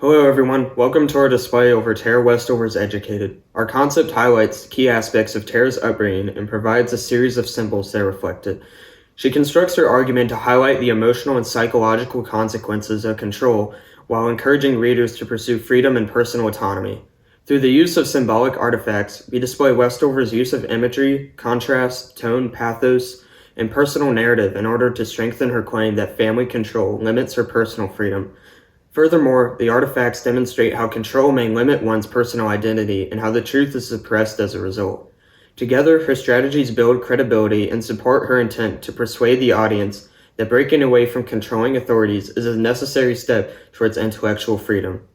Hello everyone, welcome to our display over Tara Westover's Educated. Our concept highlights key aspects of Tara's upbringing and provides a series of symbols that reflect it. She constructs her argument to highlight the emotional and psychological consequences of control while encouraging readers to pursue freedom and personal autonomy. Through the use of symbolic artifacts, we display Westover's use of imagery, contrast, tone, pathos, and personal narrative in order to strengthen her claim that family control limits her personal freedom. Furthermore, the artifacts demonstrate how control may limit one's personal identity and how the truth is suppressed as a result. Together, her strategies build credibility and support her intent to persuade the audience that breaking away from controlling authorities is a necessary step towards intellectual freedom.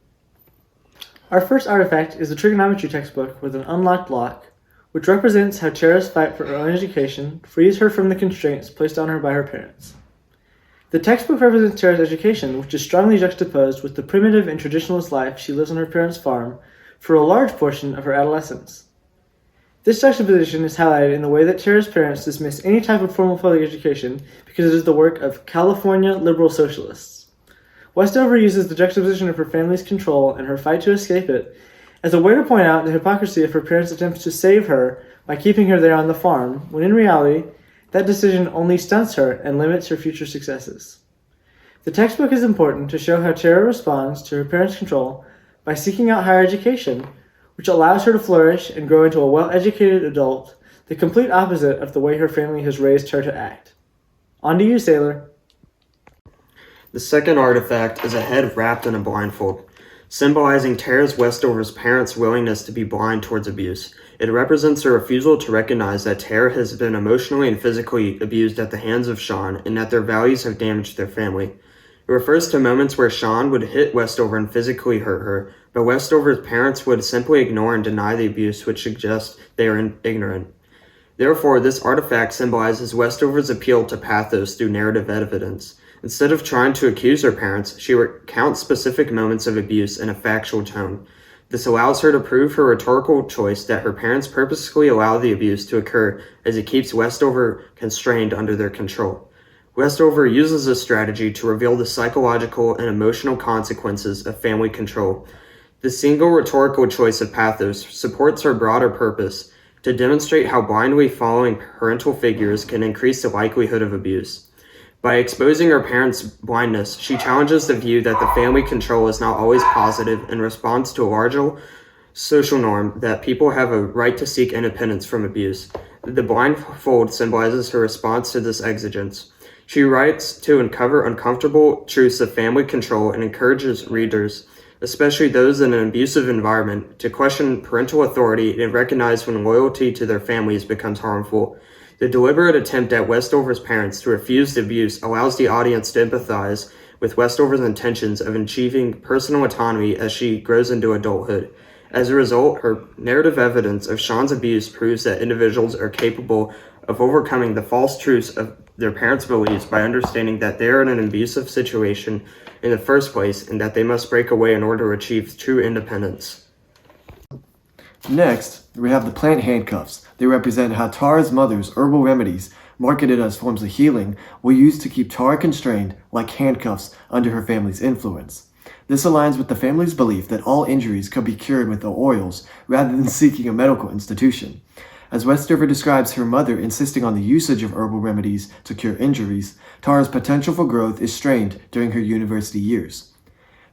Our first artifact is a trigonometry textbook with an unlocked lock, which represents how Tara's fight for her own education frees her from the constraints placed on her by her parents. The textbook represents Tara's education, which is strongly juxtaposed with the primitive and traditionalist life she lives on her parents' farm for a large portion of her adolescence. This juxtaposition is highlighted in the way that Tara's parents dismiss any type of formal public education because it is the work of California liberal socialists. Westover uses the juxtaposition of her family's control and her fight to escape it as a way to point out the hypocrisy of her parents' attempts to save her by keeping her there on the farm, when in reality, that decision only stunts her and limits her future successes. The textbook is important to show how Tara responds to her parents' control by seeking out higher education, which allows her to flourish and grow into a well-educated adult, the complete opposite of the way her family has raised her to act. On to you, Sailor. The second artifact is a head wrapped in a blindfold, symbolizing Tara's Westover's parents' willingness to be blind towards abuse. It represents her refusal to recognize that Tara has been emotionally and physically abused at the hands of Sean and that their values have damaged their family. It refers to moments where Sean would hit Westover and physically hurt her, but Westover's parents would simply ignore and deny the abuse, which suggests they are ignorant. Therefore, this artifact symbolizes Westover's appeal to pathos through narrative evidence. Instead of trying to accuse her parents, she recounts specific moments of abuse in a factual tone. This allows her to prove her rhetorical choice that her parents purposely allow the abuse to occur as it keeps Westover constrained under their control. Westover uses this strategy to reveal the psychological and emotional consequences of family control. The single rhetorical choice of pathos supports her broader purpose to demonstrate how blindly following parental figures can increase the likelihood of abuse. By exposing her parents' blindness, she challenges the view that the family control is not always positive and responds to a larger social norm that people have a right to seek independence from abuse. The blindfold symbolizes her response to this exigence. She writes to uncover uncomfortable truths of family control and encourages readers, especially those in an abusive environment, to question parental authority and recognize when loyalty to their families becomes harmful. The deliberate attempt at Westover's parents to refuse the abuse allows the audience to empathize with Westover's intentions of achieving personal autonomy as she grows into adulthood. As a result, her narrative evidence of Sean's abuse proves that individuals are capable of overcoming the false truths of their parents' beliefs by understanding that they are in an abusive situation in the first place and that they must break away in order to achieve true independence. Next, we have the plant handcuffs. They represent how Tara's mother's herbal remedies, marketed as forms of healing, were used to keep Tara constrained like handcuffs under her family's influence. This aligns with the family's belief that all injuries could be cured with the oils rather than seeking a medical institution. As Westover describes her mother insisting on the usage of herbal remedies to cure injuries, Tara's potential for growth is strained during her university years.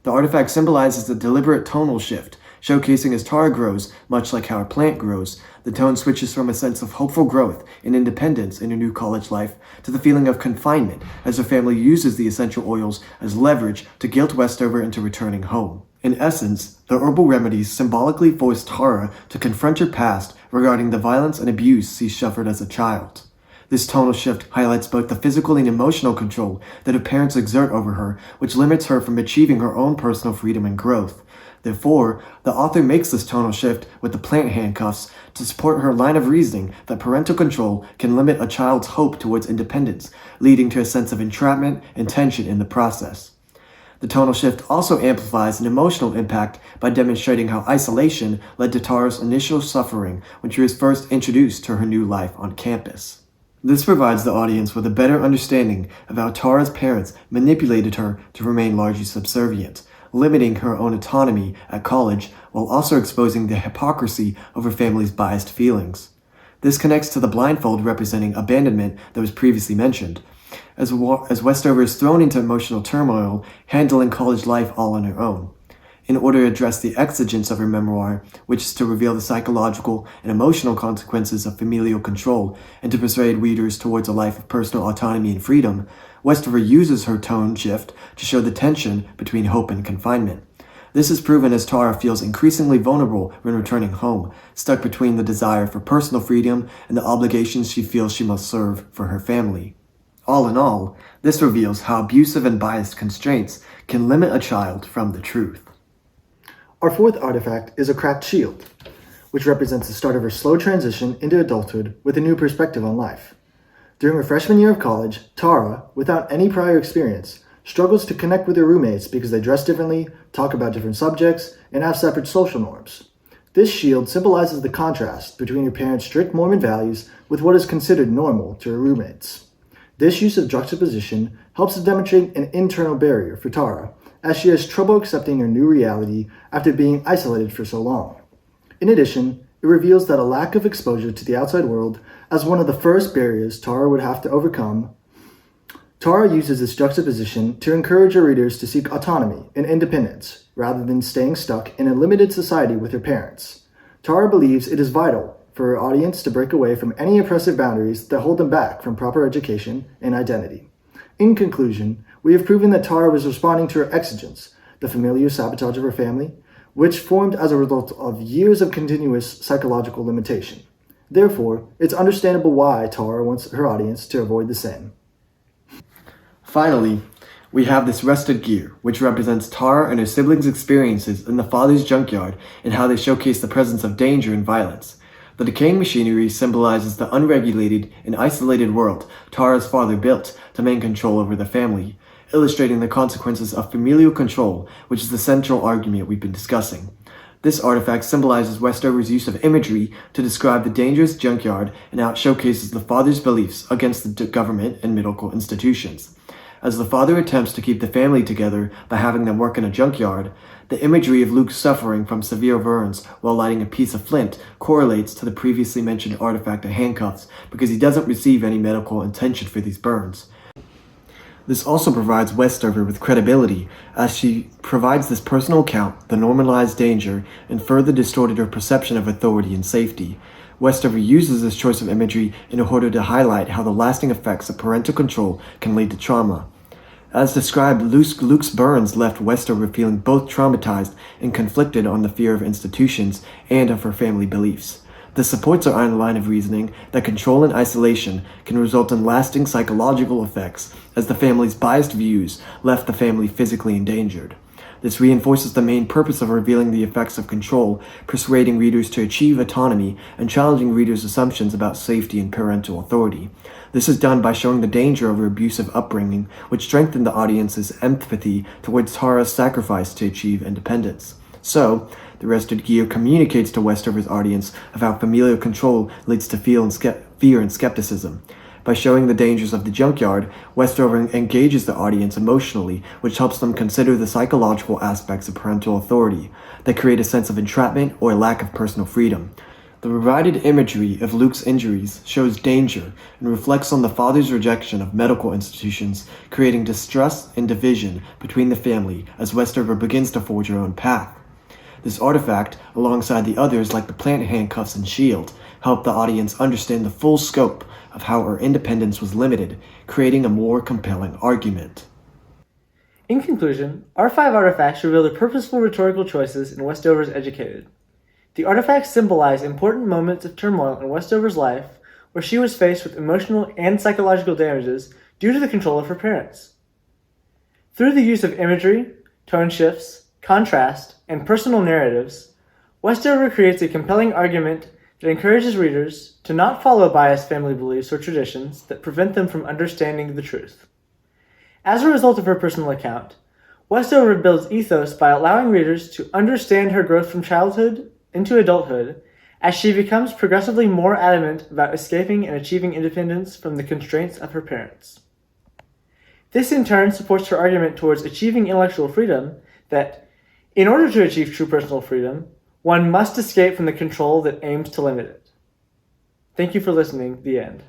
The artifact symbolizes a deliberate tonal shift, showcasing as Tara grows, much like how a plant grows, the tone switches from a sense of hopeful growth and independence in her new college life to the feeling of confinement as her family uses the essential oils as leverage to guilt Westover into returning home. In essence, the herbal remedies symbolically force Tara to confront her past regarding the violence and abuse she suffered as a child. This tonal shift highlights both the physical and emotional control that her parents exert over her, which limits her from achieving her own personal freedom and growth. Therefore, the author makes this tonal shift with the plant handcuffs to support her line of reasoning that parental control can limit a child's hope towards independence, leading to a sense of entrapment and tension in the process. The tonal shift also amplifies an emotional impact by demonstrating how isolation led to Tara's initial suffering when she was first introduced to her new life on campus. This provides the audience with a better understanding of how Tara's parents manipulated her to remain largely subservient, limiting her own autonomy at college while also exposing the hypocrisy of her family's biased feelings. This connects to the blindfold representing abandonment that was previously mentioned, as Westover is thrown into emotional turmoil, handling college life all on her own. In order to address the exigence of her memoir, which is to reveal the psychological and emotional consequences of familial control and to persuade readers towards a life of personal autonomy and freedom, Westover uses her tone shift to show the tension between hope and confinement. This is proven as Tara feels increasingly vulnerable when returning home, stuck between the desire for personal freedom and the obligations she feels she must serve for her family. All in all, this reveals how abusive and biased constraints can limit a child from the truth. Our fourth artifact is a cracked shield, which represents the start of her slow transition into adulthood with a new perspective on life. During her freshman year of college, Tara, without any prior experience, struggles to connect with her roommates because they dress differently, talk about different subjects, and have separate social norms. This shield symbolizes the contrast between her parents' strict Mormon values with what is considered normal to her roommates. This use of juxtaposition helps to demonstrate an internal barrier for Tara, as she has trouble accepting her new reality after being isolated for so long. In addition, it reveals that a lack of exposure to the outside world as one of the first barriers Tara would have to overcome. Tara uses this juxtaposition to encourage her readers to seek autonomy and independence, rather than staying stuck in a limited society with her parents. Tara believes it is vital for her audience to break away from any oppressive boundaries that hold them back from proper education and identity. In conclusion, we have proven that Tara was responding to her exigence, the familial sabotage of her family, which formed as a result of years of continuous psychological limitation. Therefore, it's understandable why Tara wants her audience to avoid the same. Finally, we have this rusted gear, which represents Tara and her siblings' experiences in the father's junkyard and how they showcase the presence of danger and violence. The decaying machinery symbolizes the unregulated and isolated world Tara's father built to maintain control over the family, illustrating the consequences of familial control, which is the central argument we've been discussing. This artifact symbolizes Westover's use of imagery to describe the dangerous junkyard and how it showcases the father's beliefs against the government and medical institutions. As the father attempts to keep the family together by having them work in a junkyard, the imagery of Luke's suffering from severe burns while lighting a piece of flint correlates to the previously mentioned artifact of handcuffs because he doesn't receive any medical attention for these burns. This also provides Westover with credibility, as she provides this personal account, the normalized danger, and further distorted her perception of authority and safety. Westover uses this choice of imagery in order to highlight how the lasting effects of parental control can lead to trauma. As described, Luke's burns left Westover feeling both traumatized and conflicted on the fear of institutions and of her family beliefs. This supports our own line of reasoning that control and isolation can result in lasting psychological effects, as the family's biased views left the family physically endangered. This reinforces the main purpose of revealing the effects of control, persuading readers to achieve autonomy, and challenging readers' assumptions about safety and parental authority. This is done by showing the danger of her abusive upbringing, which strengthened the audience's empathy towards Tara's sacrifice to achieve independence. So, the rusted gear communicates to Westover's audience of how familial control leads to fear and skepticism. By showing the dangers of the junkyard, Westover engages the audience emotionally, which helps them consider the psychological aspects of parental authority that create a sense of entrapment or lack of personal freedom. The provided imagery of Luke's injuries shows danger and reflects on the father's rejection of medical institutions, creating distrust and division between the family as Westover begins to forge her own path. This artifact, alongside the others like the plant handcuffs and shield, help the audience understand the full scope of how her independence was limited, creating a more compelling argument. In conclusion, our 5 artifacts reveal the purposeful rhetorical choices in Westover's Educated. The artifacts symbolize important moments of turmoil in Westover's life where she was faced with emotional and psychological damages due to the control of her parents. Through the use of imagery, tone shifts, contrast, and personal narratives, Westover creates a compelling argument that encourages readers to not follow biased family beliefs or traditions that prevent them from understanding the truth. As a result of her personal account, Westover builds ethos by allowing readers to understand her growth from childhood into adulthood as she becomes progressively more adamant about escaping and achieving independence from the constraints of her parents. This in turn supports her argument towards achieving intellectual freedom that in order to achieve true personal freedom, one must escape from the control that aims to limit it. Thank you for listening. The end.